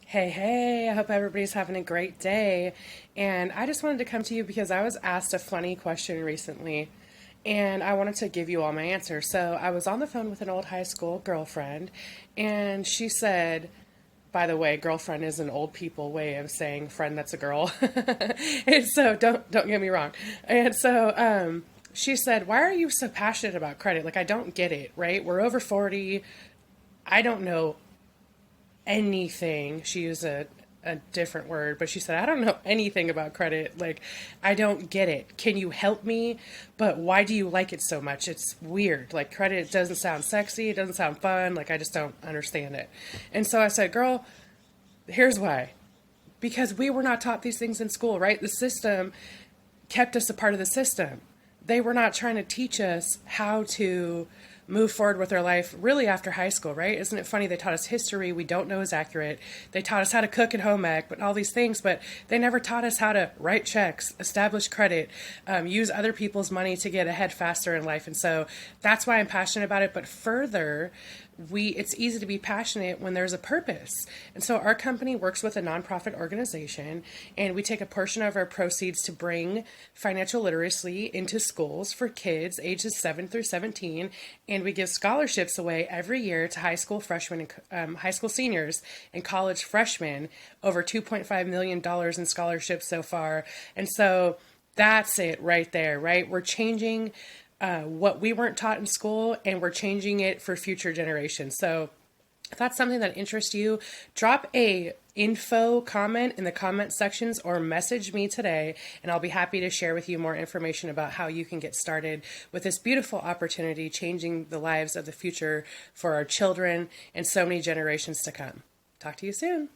Hey, hey, I hope everybody's having a great day. And I just wanted to come to you because I was asked a funny question recently and I wanted to give you all my answers. So I was on the phone with an old high school girlfriend and she said, by the way, girlfriend is an old people way of saying friend that's a girl. And so don't get me wrong. And so she said, "Why are you so passionate about credit? Like I don't get it, right? We're over 40. I don't know anything." She used a different word, but she said, "I don't know anything about credit. Like, I don't get it. Can you help me? But why do you like it so much? It's weird. Like, credit doesn't sound sexy. It doesn't sound fun. Like, I just don't understand it." And so I said, "Girl, here's why. Because we were not taught these things in school, right? The system kept us a part of the system. They were not trying to teach us how to move forward with our life really after high school, right? Isn't it funny? They taught us history we don't know is accurate. They taught us how to cook and home ec, but all these things, but they never taught us how to write checks, establish credit, use other people's money to get ahead faster in life. And so that's why I'm passionate about it. But further, it's easy to be passionate when there's a purpose. And so our company works with a nonprofit organization and we take a portion of our proceeds to bring financial literacy into schools for kids ages 7 through 17, and we give scholarships away every year to high school freshmen and high school seniors and college freshmen, over $2.5 million in scholarships so far. And so that's it right there, right? We're changing what we weren't taught in school, and we're changing it for future generations. So if that's something that interests you, drop a info comment in the comment sections or message me today, and I'll be happy to share with you more information about how you can get started with this beautiful opportunity, changing the lives of the future for our children and so many generations to come. Talk to you soon.